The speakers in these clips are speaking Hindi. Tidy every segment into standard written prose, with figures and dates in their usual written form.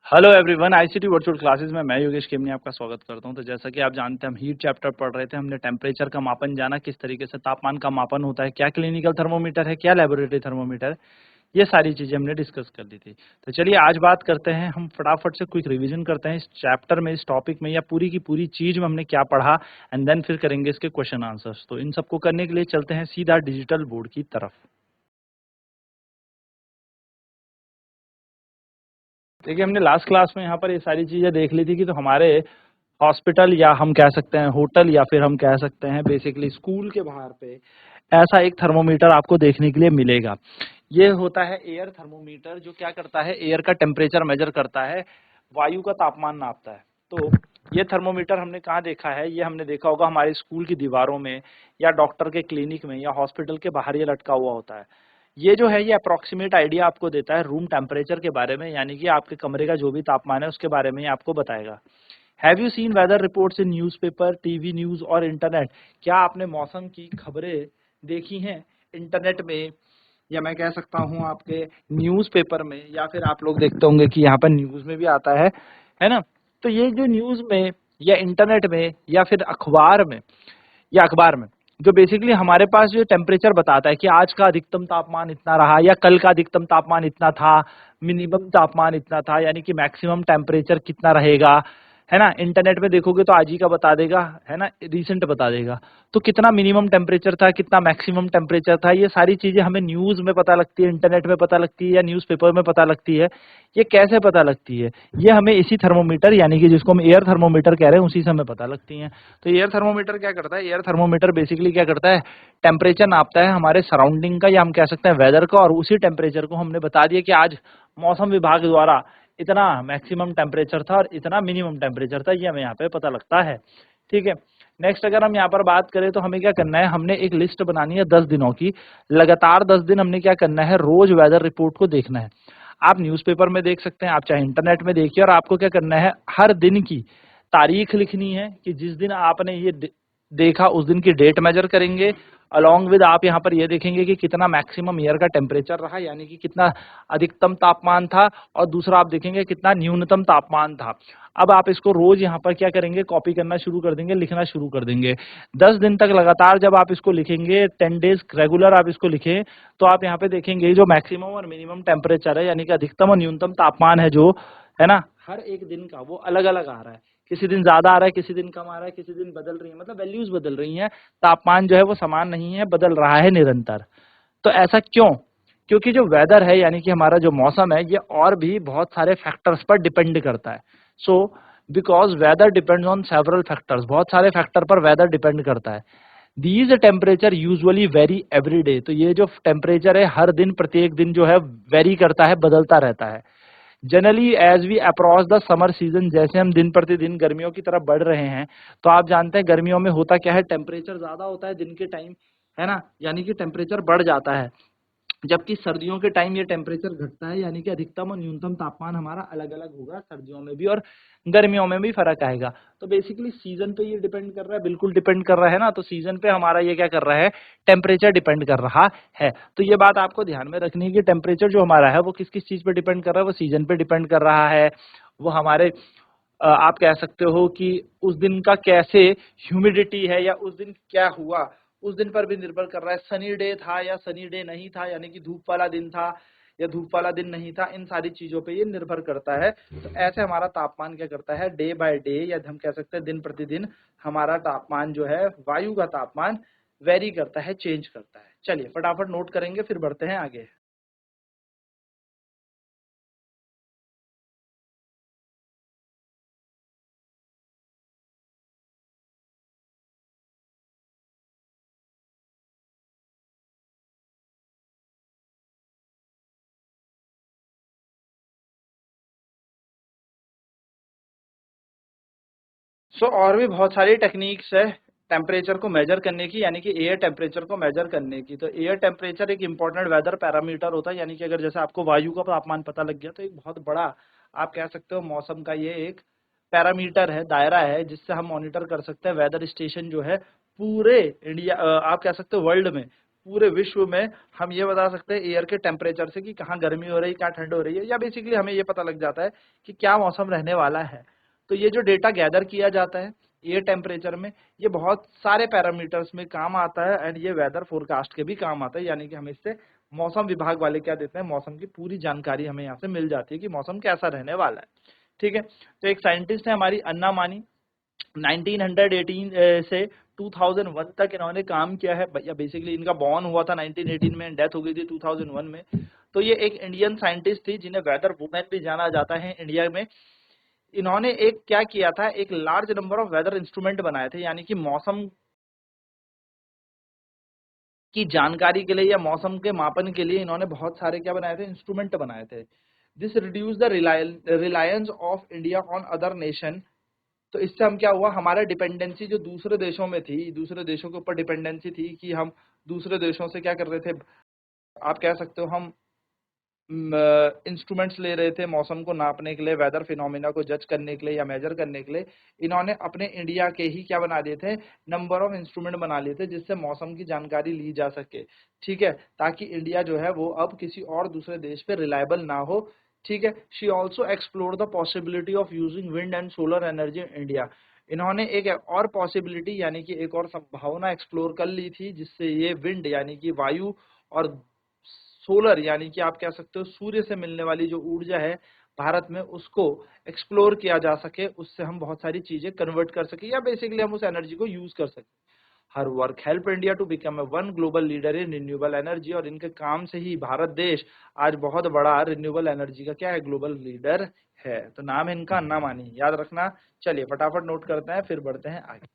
Hello everyone, ICT virtual classes में मैं योगेश केमनी आपका स्वागत करता हूं। तो जैसा कि आप जानते हैं, हम हीट चैप्टर पढ़ रहे थे। हमने टेम्परेचर का मापन जाना, किस तरीके से तापमान का मापन होता है, क्या क्लिनिकल थर्मोमीटर है, क्या लेबोरेटरी थर्मोमीटर है, ये सारी चीजें हमने डिस्कस कर ली थी। तो चलिए आज बात करते हैं, हम फटाफट से क्विक रिवीजन करते हैं इस चैप्टर में, इस टॉपिक में, या पूरी की पूरी चीज में हमने क्या पढ़ा, एंड देन फिर करेंगे इसके क्वेश्चन आंसर्स। तो इन सबको करने के लिए चलते हैं सीधा डिजिटल बोर्ड की तरफ। देखिए, हमने लास्ट क्लास में यहाँ पर ये सारी चीजें देख ली थी कि तो हमारे हॉस्पिटल, या हम कह सकते हैं होटल, या फिर हम कह सकते हैं बेसिकली स्कूल के बाहर पे ऐसा एक थर्मोमीटर आपको देखने के लिए मिलेगा। ये होता है एयर थर्मोमीटर, जो क्या करता है, एयर का टेम्परेचर मेजर करता है, वायु का तापमान नापता है। तो ये थर्मोमीटर हमने कहाँ देखा है? ये हमने देखा होगा हमारे स्कूल की दीवारों में, या डॉक्टर के क्लिनिक में, या हॉस्पिटल के बाहर ये लटका हुआ होता है। ये जो है, ये अप्रोक्सीमेट आइडिया आपको देता है रूम टेम्परेचर के बारे में, यानी कि आपके कमरे का जो भी तापमान है उसके बारे में ये आपको बताएगा। Have you seen weather reports in newspaper, TV news और इंटरनेट? क्या आपने मौसम की खबरें देखी हैं इंटरनेट में, या मैं कह सकता हूँ आपके न्यूज़पेपर में, या फिर आप लोग देखते होंगे कि यहाँ पर न्यूज में भी आता है ना? तो ये जो न्यूज में, या इंटरनेट में, या फिर अखबार में जो बेसिकली हमारे पास जो टेम्परेचर बताता है कि आज का अधिकतम तापमान इतना रहा, या कल का अधिकतम तापमान इतना था, मिनिमम तापमान इतना था, यानी कि मैक्सिमम टेम्परेचर कितना रहेगा, है ना? इंटरनेट में देखोगे तो आज ही का बता देगा, है ना, रिसेंट बता देगा। तो कितना मिनिमम टेम्परेचर था, कितना मैक्सिमम टेम्परेचर था, ये सारी चीजें हमें न्यूज में पता लगती है, इंटरनेट में पता लगती है, या न्यूज़पेपर में पता लगती है। ये कैसे पता लगती है? ये हमें इसी थर्मोमीटर, यानी कि जिसको हम एयर थर्मोमीटर कह रहे हैं, उसी से हमें पता लगती हैं। तो एयर थर्मोमीटर क्या करता है? एयर थर्मोमीटर बेसिकली क्या करता है, टेम्परेचर नापता है हमारे सराउंडिंग का, या हम कह सकते हैं वेदर का, और उसी टेम्परेचर को हमने बता दिया कि आज मौसम विभाग द्वारा इतना मैक्सिमम टेम्परेचर था और इतना मिनिमम टेम्परेचर था, ये हमें यहाँ पे पता लगता है। ठीक है। नेक्स्ट अगर हम यहाँ पर बात करें तो हमें क्या करना है, हमने एक लिस्ट बनानी है 10 दिनों की। लगातार 10 दिन हमने क्या करना है, रोज वेदर रिपोर्ट को देखना है। आप न्यूज़पेपर में देख सकते हैं, आप चाहे इंटरनेट में देखिए, और आपको क्या करना है, हर दिन की तारीख लिखनी है कि जिस दिन आपने ये देखा उस दिन की डेट मेजर करेंगे। अलोंग विद आप यहाँ पर ये देखेंगे कि कितना मैक्सिमम ईयर का टेम्परेचर रहा, यानी कि कितना अधिकतम तापमान था, और दूसरा आप देखेंगे कितना न्यूनतम तापमान था। अब आप इसको रोज यहाँ पर क्या करेंगे, कॉपी करना शुरू कर देंगे, लिखना शुरू कर देंगे। 10 दिन तक लगातार जब आप इसको लिखेंगे, 10 डेज रेगुलर आप इसको लिखें, तो आप यहाँ पे देखेंगे जो मैक्सिमम और मिनिमम टेम्परेचर है, यानी कि अधिकतम और न्यूनतम तापमान है जो, है ना, हर एक दिन का वो अलग अलग आ रहा है। किसी दिन ज्यादा आ रहा है, किसी दिन कम आ रहा है, किसी दिन बदल रही है, मतलब वैल्यूज बदल रही हैं। तापमान जो है वो समान नहीं है, बदल रहा है निरंतर। तो ऐसा क्यों? क्योंकि जो वेदर है, यानी कि हमारा जो मौसम है, ये और भी बहुत सारे फैक्टर्स पर डिपेंड करता है। So because weather depends on several factors, बहुत सारे फैक्टर पर वेदर डिपेंड करता है। These temperature usually vary every day, तो ये जो टेम्परेचर है हर दिन, प्रत्येक दिन जो है वेरी करता है, बदलता रहता है। Generally as we approach the summer season, जैसे हम दिन प्रतिदिन गर्मियों की तरफ बढ़ रहे हैं, तो आप जानते हैं गर्मियों में होता क्या है, टेम्परेचर ज्यादा होता है दिन के टाइम, है ना, यानी कि टेम्परेचर बढ़ जाता है। जबकि सर्दियों के टाइम ये टेम्परेचर घटता है, यानी कि अधिकतम और न्यूनतम तापमान हमारा अलग अलग होगा, सर्दियों में भी और गर्मियों में भी फर्क आएगा। तो बेसिकली सीजन पे ये डिपेंड कर रहा है, बिल्कुल डिपेंड कर रहा है ना। तो सीजन पे हमारा ये क्या कर रहा है, टेम्परेचर डिपेंड कर रहा है। तो ये बात आपको ध्यान में रखनी है कि टेम्परेचर जो हमारा है वो किस किस चीज पे डिपेंड कर रहा है, वो सीजन पे डिपेंड कर रहा है। वो हमारे आप कह सकते हो कि उस दिन का कैसे ह्यूमिडिटी है, या उस दिन क्या हुआ, उस दिन पर भी निर्भर कर रहा है। सनी डे था या सनी डे नहीं था, यानी कि धूप वाला दिन था या धूप वाला दिन नहीं था, इन सारी चीजों पे ये निर्भर करता है। तो ऐसे हमारा तापमान क्या करता है, डे बाय डे, या हम कह सकते हैं दिन प्रतिदिन हमारा तापमान जो है, वायु का तापमान वेरी करता है, चेंज करता है। चलिए फटाफट नोट करेंगे, फिर बढ़ते हैं आगे। और भी बहुत सारी टेक्निक्स है टेम्परेचर को मेजर करने की, यानी कि एयर टेम्परेचर को मेजर करने की। तो एयर टेम्परेचर एक इंपॉर्टेंट वेदर पैरामीटर होता है, यानी कि अगर जैसे आपको वायु का तापमान पता लग गया, तो एक बहुत बड़ा, आप कह सकते हो मौसम का ये एक पैरामीटर है, दायरा है, जिससे हम मॉनिटर कर सकते हैं वेदर स्टेशन जो है पूरे इंडिया, आप कह सकते हो वर्ल्ड में, पूरे विश्व में हम ये बता सकते हैं एयर के टेम्परेचर से कि कहाँ गर्मी हो रही है, क्या ठंड हो रही है, या बेसिकली हमें ये पता लग जाता है कि क्या मौसम रहने वाला है। तो ये जो डेटा गैदर किया जाता है एयर टेम्परेचर में, ये बहुत सारे पैरामीटर्स में काम आता है एंड ये वेदर फोरकास्ट के भी काम आता है, यानी कि हम इससे मौसम विभाग वाले क्या देते हैं, मौसम की पूरी जानकारी हमें यहाँ से मिल जाती है कि मौसम कैसा रहने वाला है। ठीक है, तो एक साइंटिस्ट है हमारी अन्ना मानी, 1918 से 2001 तक इन्होंने काम किया है, या बेसिकली इनका बॉर्न हुआ था 1918 में, डेथ हो गई थी 2001 में। तो ये एक इंडियन साइंटिस्ट थी जिन्हें वेदर वुमेन भी जाना जाता है इंडिया में। इन्होंने एक क्या किया था, एक large number of weather instrument बनाए थे, यानी कि मौसम की जानकारी के लिए या मौसम के मापन के लिए इन्होंने बहुत सारे क्या बनाए थे, इंस्ट्रूमेंट बनाए थे। This reduce the Reliance of India on other nation. तो इससे हम क्या हुआ, हमारा डिपेंडेंसी जो दूसरे देशों में थी, दूसरे देशों के ऊपर डिपेंडेंसी थी कि हम दूसरे देशों से क्या कर रहे थे, आप कह सकते हो हम इंस्ट्रूमेंट्स ले रहे थे मौसम को नापने के लिए, वेदर फिनोमिना को जज करने के लिए या मेजर करने के लिए। इन्होंने अपने इंडिया के ही क्या बना दिए थे, नंबर ऑफ इंस्ट्रूमेंट बना लिए थे जिससे मौसम की जानकारी ली जा सके। ठीक है, ताकि इंडिया जो है वो अब किसी और दूसरे देश पे रिलायबल ना हो। ठीक है, she also explore the possibility of using wind and solar energy in India. इन्होंने एक और पॉसिबिलिटी यानी कि एक और संभावना एक्सप्लोर कर ली थी जिससे ये विंड यानी कि वायु और सोलर यानी कि आप कह सकते हो सूर्य से मिलने वाली जो ऊर्जा है भारत में, उसको एक्सप्लोर किया जा सके, उससे हम बहुत सारी चीजें कन्वर्ट कर सके या बेसिकली हम उस एनर्जी को यूज कर सके। Her work help India to become a one global leader in renewable energy. और इनके काम से ही भारत देश आज बहुत बड़ा रिन्यूएबल एनर्जी का क्या है, ग्लोबल लीडर है। तो नाम है इनका अन्ना मानी, याद रखना। चलिए फटाफट नोट करते हैं फिर बढ़ते हैं आगे।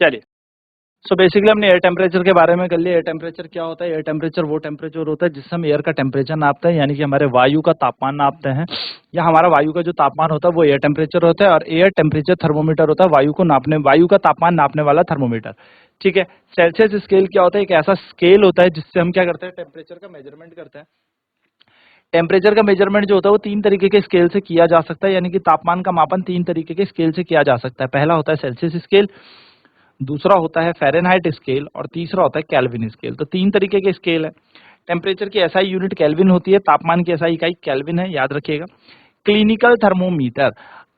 चलिए, सो बेसिकली हमने एयर टेम्परेचर के बारे में कर लिया। एयर टेम्परेचर क्या होता है, एयर टेम्परेचर वो टेम्परेचर होता है जिससे हम एयर का टेम्परेचर नापते हैं, यानी कि हमारे वायु का तापमान नापते हैं, या हमारा वायु का जो तापमान होता है वो एयर टेम्परेचर होता है। और एयर टेम्परेचर थर्मोमीटर होता है वायु को नापने, वायु का तापमान नापने वाला थर्मोमीटर। ठीक है, सेल्सियस स्केल क्या होता है, एक ऐसा स्केल होता है जिससे हम क्या करते हैं, टेम्परेचर का मेजरमेंट करते हैं। टेम्परेचर का मेजरमेंट जो होता है वो तीन तरीके के स्केल से किया जा सकता है, यानी कि तापमान का मापन तीन तरीके के स्केल से किया जा सकता है। पहला होता है सेल्सियस स्केल, दूसरा होता है फ़ारेनहाइट स्केल और तीसरा होता है केल्विन स्केल। तो तीन तरीके के स्केल है। टेम्परेचर की एसआई यूनिट केल्विन होती है, तापमान की एसआई इकाई केल्विन है, याद रखिएगा। क्लिनिकल थर्मोमीटर,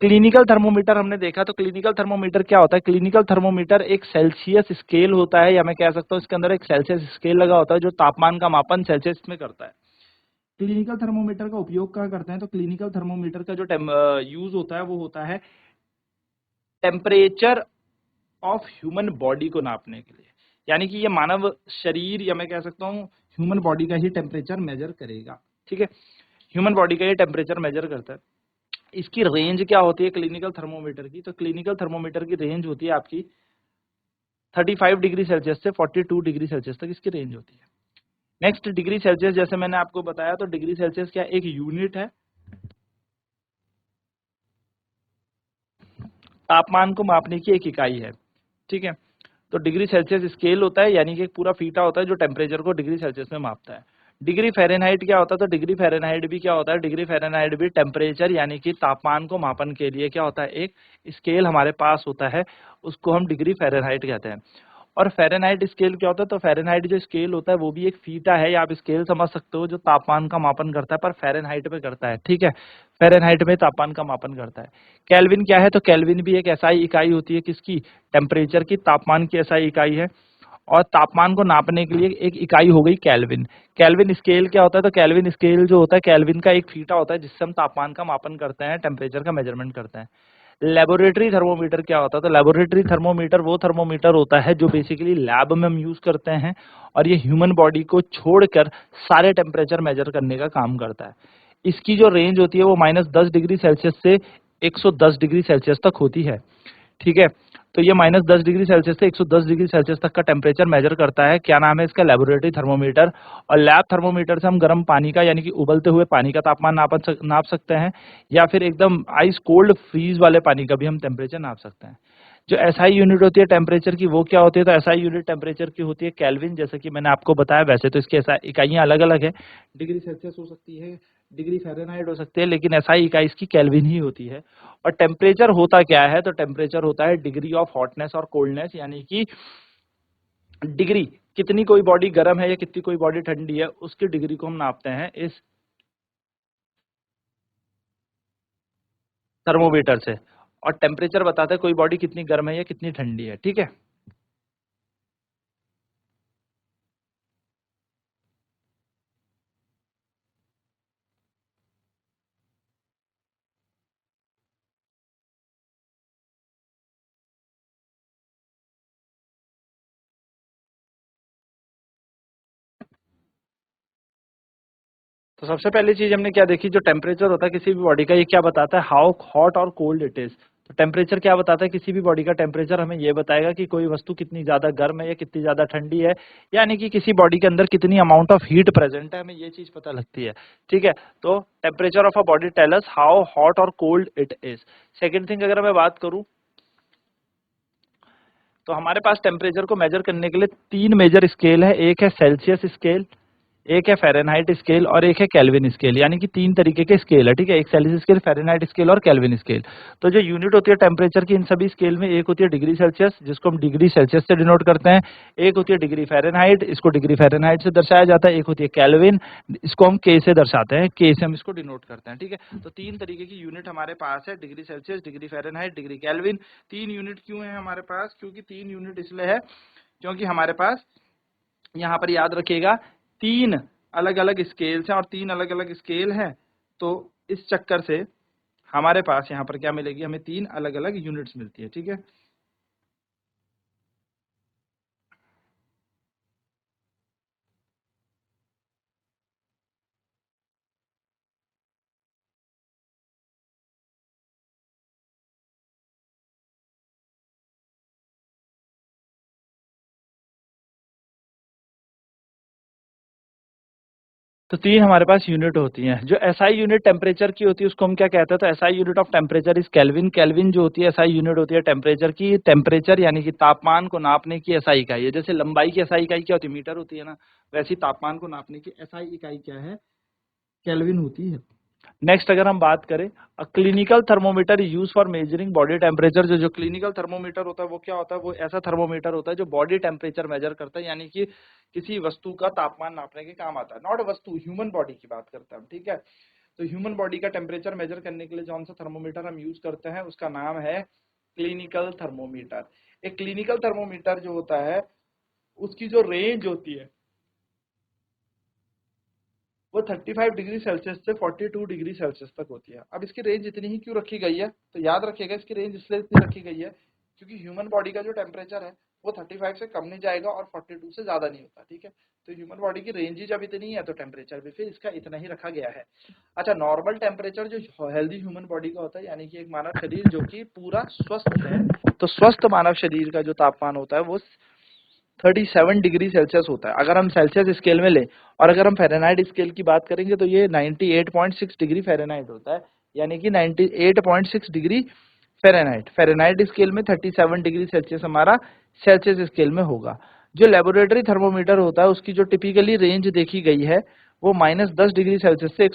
क्लिनिकल थर्मोमीटर हमने देखा, तो क्लिनिकल थर्मोमीटर क्या होता है, क्लिनिकल थर्मोमीटर एक सेल्सियस स्केल होता है, या मैं कह सकता हूँ इसके अंदर एक सेल्सियस स्केल लगा होता है जो तापमान का मापन सेल्सियस में करता है। क्लिनिकल थर्मोमीटर का उपयोग कहाँ करते हैं, तो क्लिनिकल थर्मोमीटर का जो यूज होता है वो होता है टेम्परेचर ऑफ ह्यूमन बॉडी को नापने के लिए, यानी कि ये मानव शरीर या मैं कह सकता हूँ ह्यूमन बॉडी का ही टेम्परेचर मेजर करेगा। ठीक है, ह्यूमन बॉडी का ये टेम्परेचर मेजर करता है। इसकी रेंज क्या होती है क्लिनिकल थर्मोमीटर की, तो क्लिनिकल थर्मोमीटर की रेंज होती है आपकी 35 डिग्री सेल्सियस से 42 डिग्री सेल्सियस तक इसकी रेंज होती है। नेक्स्ट डिग्री सेल्सियस, जैसे मैंने आपको बताया, तो डिग्री सेल्सियस क्या एक यूनिट है, तापमान को मापने की एक इकाई है। ठीक है, तो डिग्री सेल्सियस स्केल होता है, यानी कि एक पूरा फीटा होता है जो टेम्परेचर को डिग्री सेल्सियस में मापता है। डिग्री फ़ारेनहाइट क्या होता है, तो डिग्री फ़ारेनहाइट भी क्या होता है, डिग्री फ़ारेनहाइट भी टेम्परेचर यानी कि तापमान को मापन के लिए क्या होता है, एक स्केल हमारे पास होता है, उसको हम डिग्री फ़ारेनहाइट कहते हैं। और फ़ारेनहाइट स्केल क्या होता है, तो फ़ारेनहाइट जो स्केल होता है वो भी एक फीटा है, या आप स्केल समझ सकते हो जो तापमान का मापन करता है पर फ़ारेनहाइट पे करता है। ठीक है, फ़ारेनहाइट में तापमान का मापन करता है। केल्विन क्या है, तो केल्विन भी एक एसआई इकाई होती है, किसकी, टेम्परेचर की, तापमान की एसआई इकाई है। और तापमान को नापने के लिए एक इकाई हो गई केल्विन। केल्विन स्केल क्या होता है, तो केल्विन स्केल जो होता है केल्विन का एक फीटा होता है जिससे हम तापमान का मापन करते हैं, टेम्परेचर का मेजरमेंट करते हैं। लेबोरेटरी थर्मोमीटर क्या होता है, तो लेबोरेटरी थर्मोमीटर वो थर्मोमीटर होता है जो बेसिकली लैब में हम यूज करते हैं, और ये ह्यूमन बॉडी को छोड़कर सारे टेम्परेचर मेजर करने का काम करता है। इसकी जो रेंज होती है वो -10 डिग्री सेल्सियस से 110 डिग्री सेल्सियस तक होती है। ठीक है, तो ये -10 डिग्री सेल्सियस से 110 डिग्री सेल्सियस तक का टेम्परेचर मेजर करता है। क्या नाम है इसका? Laboratory thermometer. और लैब थर्मोमीटर से हम गर्म पानी का यानी कि उबलते हुए पानी का तापमान नाप सकते हैं, या फिर एकदम आइस कोल्ड फ्रीज वाले पानी का भी हम टेम्परेचर नाप सकते हैं। जो एसआई यूनिट होती है टेम्परेचर की, वो क्या होती है? तो एसआई यूनिट टेम्परेचर की होती है केल्विन, जैसे कि मैंने आपको बताया। वैसे तो इसकी इकाइयां अलग अलग है, डिग्री सेल्सियस हो सकती है, डिग्री फ़ारेनहाइट हो सकती है, लेकिन एसआई इकाई इसकी केल्विन ही होती है। और टेम्परेचर होता क्या है? तो टेम्परेचर होता है डिग्री ऑफ हॉटनेस और कोल्डनेस, यानी कि डिग्री, कितनी कोई बॉडी गर्म है या कितनी कोई बॉडी ठंडी है, उसकी डिग्री को हम नापते हैं इस थर्मोमीटर से। और टेम्परेचर बताता है कोई बॉडी कितनी गर्म है या कितनी ठंडी है। ठीक है। तो सबसे पहली चीज हमने क्या देखी? जो टेम्परेचर होता है किसी भी बॉडी का, ये क्या बताता है? हाउ हॉट और कोल्ड इट इज। तो टेम्परेचर क्या बताता है? किसी भी बॉडी का टेम्परेचर हमें ये बताएगा कि कोई वस्तु कितनी ज्यादा गर्म है या कितनी ज्यादा ठंडी है, यानी कि किसी बॉडी के अंदर कितनी अमाउंट ऑफ हीट प्रेजेंट है, हमें ये चीज पता लगती है। ठीक है। तो temperature of a body tell us how hot और cold it is. Second thing अगर मैं बात करूं, तो हमारे पास टेम्परेचर को मेजर करने के लिए तीन मेजर स्केल है। एक है सेल्सियस स्केल, एक है फ़ारेनहाइट स्केल और एक है केल्विन स्केल, यानी कि तीन तरीके के स्केल है। ठीक है। एक सेल्सियस स्केल, फ़ारेनहाइट स्केल और केल्विन स्केल। तो जो यूनिट होती है टेम्परेचर की इन सभी स्केल में, एक होती है डिग्री सेल्सियस, जिसको हम डिग्री सेल्सियस से डिनोट करते हैं। एक होती है डिग्री फ़ारेनहाइट, इसको डिग्री फ़ारेनहाइट से दर्शाया जाता है। एक होती है केल्विन, इसको हम के से दर्शाते हैं, के से हम इसको डिनोट करते हैं। ठीक है। तो तीन तरीके की यूनिट हमारे पास है, degree Celsius, degree Fahrenheit, degree kelvin. तीन यूनिट क्यों है हमारे पास? क्योंकि तीन यूनिट इसलिए है क्योंकि हमारे पास, यहाँ पर याद रखिएगा, तीन अलग अलग स्केल्स हैं और तीन अलग अलग स्केल हैं, तो इस चक्कर से हमारे पास यहाँ पर क्या मिलेगी? हमें तीन अलग अलग यूनिट्स मिलती है। ठीक है। तो तीन हमारे पास यूनिट होती हैं। जो एसआई यूनिट टेम्परेचर की होती है उसको हम क्या कहते हैं? तो SI unit of temperature is kelvin. Kelvin जो होती है एसआई यूनिट होती है टेम्परेचर की। टेम्परेचर यानी कि तापमान को नापने की एसआई इकाई है। जैसे लंबाई की एसआई इकाई क्या होती है? मीटर होती है ना, वैसी तापमान को नापने की एसआई इकाई क्या है? केल्विन होती है। नेक्स्ट अगर हम बात करें, clinical thermometer use for measuring body temperature. जो क्लिनिकल थर्मोमीटर होता है वो क्या होता है? वो ऐसा थर्मोमीटर होता है जो बॉडी टेम्परेचर मेजर करता है, यानी कि किसी वस्तु का तापमान नापने के काम आता है। नॉट वस्तु, ह्यूमन बॉडी की बात करते हैं हम। ठीक है। तो ह्यूमन बॉडी का टेम्परेचर मेजर करने के लिए कौन सा थर्मोमीटर हम यूज करते हैं? उसका नाम है क्लिनिकल थर्मोमीटर। एक क्लिनिकल थर्मोमीटर जो होता है उसकी जो रेंज होती है वो 35 डिग्री सेल्सियस से 42 डिग्री सेल्सियस तक होती है। अब इसकी रेंज इतनी ही क्यों रखी गई है? तो याद रखिएगा, इसकी रेंज इसलिए इतनी रखी गई है क्योंकि ह्यूमन बॉडी का जो टेम्परेचर है वो 35 से कम नहीं जाएगा और 42 से ज्यादा नहीं होता। ठीक है। तो ह्यूमन बॉडी की रेंज ही जब इतनी है तो टेम्परेचर भी फिर इसका इतना ही रखा गया है। अच्छा, नॉर्मल टेम्परेचर जो हेल्दी ह्यूमन बॉडी का होता है, यानी कि एक मानव शरीर जो कि पूरा स्वस्थ है, तो स्वस्थ मानव शरीर का जो तापमान होता है वो 37 डिग्री सेल्सियस होता है अगर हम सेल्सियस स्केल में लें। और अगर हम फ़ारेनहाइट स्केल की बात करेंगे तो ये 98.6 डिग्री फ़ारेनहाइट होता है, यानी कि 98.6 डिग्री फ़ारेनहाइट। फ़ारेनहाइट स्केल में 37 डिग्री सेल्सियस हमारा सेल्सियस स्केल में होगा। जो लेबोरेटरी थर्मोमीटर होता है उसकी जो टिपिकली रेंज देखी गई है वो -10 डिग्री सेल्सियस से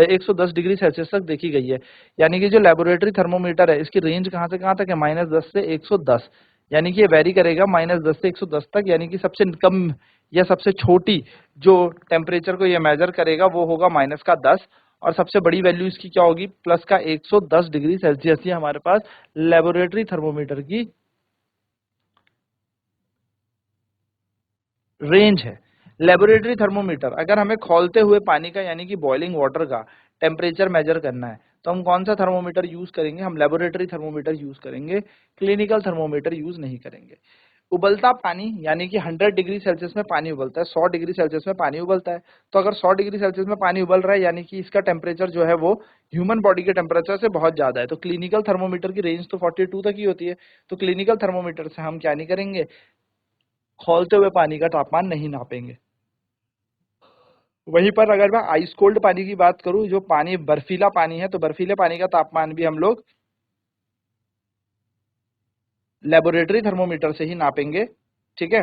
110 डिग्री सेल्सियस तक देखी गई है। यानी कि जो लेबोरेटरी थर्मोमीटर है इसकी रेंज कहाँ से कहाँ तक है? -10 से 110, यानी कि ये वेरी करेगा -10 से 110 तक। यानी कि सबसे कम या सबसे छोटी जो टेम्परेचर को ये मेजर करेगा वो होगा -10, और सबसे बड़ी वैल्यू इसकी क्या होगी? +110 डिग्री सेल्सियस। ये हमारे पास लेबोरेटरी थर्मोमीटर की रेंज है। लेबोरेटरी थर्मोमीटर, अगर हमें खौलते हुए पानी का यानी कि बॉइलिंग वाटर का टेम्परेचर मेजर करना है तो हम कौन सा थर्मोमीटर यूज करेंगे? हम लेबोरेटरी थर्मोमीटर यूज करेंगे, क्लिनिकल थर्मोमीटर यूज नहीं करेंगे। उबलता पानी यानी कि 100 डिग्री सेल्सियस में पानी उबलता है, 100 डिग्री सेल्सियस में पानी उबलता है। तो अगर 100 डिग्री सेल्सियस में पानी उबल रहा है यानी कि इसका टेम्परेचर जो है वो ह्यूमन बॉडी के टेम्परेचर से बहुत ज्यादा है। तो क्लिनिकल थर्मोमीटर की रेंज तो 42 तक ही होती है। तो क्लिनिकल थर्मोमीटर से हम क्या नहीं करेंगे, खौलते हुए पानी का तापमान नहीं नापेंगे। वहीं पर अगर मैं आइस कोल्ड पानी की बात करूं, जो पानी बर्फीला पानी है, तो बर्फीले पानी का तापमान भी हम लोग लेबोरेटरी थर्मोमीटर से ही नापेंगे। ठीक है,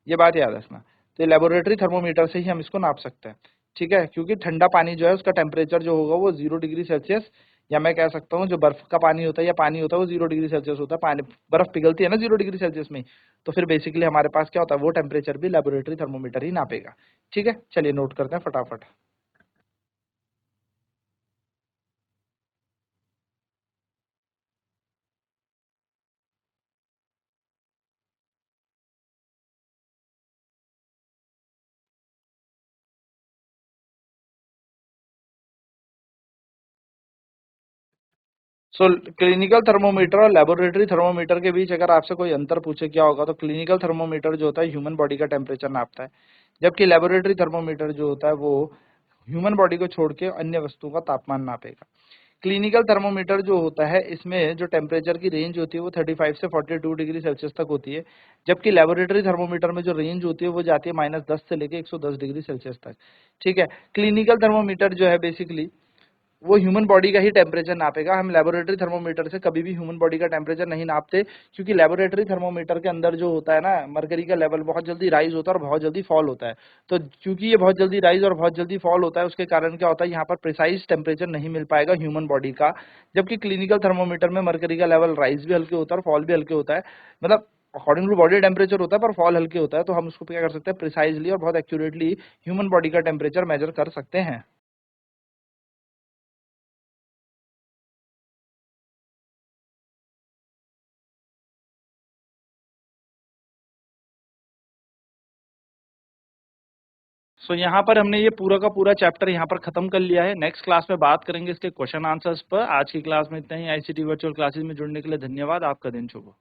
ये बात याद रखना। तो लेबोरेटरी थर्मोमीटर से ही हम इसको नाप सकते हैं। ठीक है, क्योंकि ठंडा पानी जो है उसका टेम्परेचर जो होगा वो 0 डिग्री सेल्सियस, या मैं कह सकता हूँ जो बर्फ का पानी होता है या पानी होता है वो 0 डिग्री सेल्सियस होता है। पानी बर्फ पिघलती है ना 0 डिग्री सेल्सियस में, तो फिर बेसिकली हमारे पास क्या होता है, वो टेम्परेचर भी लेबोरेटरी थर्मोमीटर ही नापेगा। ठीक है, चलिए नोट करते हैं फटाफट। सो क्लिनिकल थर्मोमीटर और लेबोरेटरी थर्मोमीटर के बीच अगर आपसे कोई अंतर पूछे क्या होगा, तो क्लिनिकल थर्मोमीटर जो होता है ह्यूमन बॉडी का टेम्परेचर नापता है, जबकि लेबोरेटरी थर्मोमीटर जो होता है वो ह्यूमन बॉडी को छोड़ के अन्य वस्तुओं का तापमान नापेगा। क्लिनिकल थर्मोमीटर जो होता है इसमें जो टेम्परेचर की रेंज होती है वो 35 से 42 डिग्री सेल्सियस तक होती है, जबकि लेबोरेटरी थर्मोमीटर में जो रेंज होती है वो जाती है -10 से लेके 110 डिग्री सेल्सियस तक। ठीक है, क्लिनिकल थर्मोमीटर जो है बेसिकली वो ह्यूमन बॉडी का ही टेम्परेचर नापेगा। हम लेबोरेटरी थर्मोमीटर से कभी भी ह्यूमन बॉडी का टेम्परेचर नहीं नापते, क्योंकि लेबोरेटरी थर्मोमीटर के अंदर जो होता है ना, मरकरी का लेवल बहुत जल्दी राइज होता है और बहुत जल्दी फॉल होता है। तो क्योंकि ये बहुत जल्दी राइज और बहुत जल्दी फॉल होता है, उसके कारण क्या होता है, यहाँ पर प्रिसाइज टेम्परेचर नहीं मिल पाएगा ह्यूमन बॉडी का। जबकि क्लिनिकल थर्मोमीटर में मरकरी का लेवल राइज भी हल्के होता है और फॉल भी हल्के होता है, मतलब अकॉर्डिंग टू बॉडी टेम्परेचर होता है पर फॉल हल्के होता है। तो हम उसको क्या कर सकते हैं, प्रिसाइजली और बहुत एक्यूरेटली ह्यूमन बॉडी का टेम्परेचर मेजर कर सकते हैं। सो यहाँ पर हमने ये पूरा का पूरा चैप्टर यहाँ पर खत्म कर लिया है। नेक्स्ट क्लास में बात करेंगे इसके क्वेश्चन आंसर्स पर। आज की क्लास में इतना ही। आईसीटी वर्चुअल क्लासेस में जुड़ने के लिए धन्यवाद। आपका दिन शुभ हो।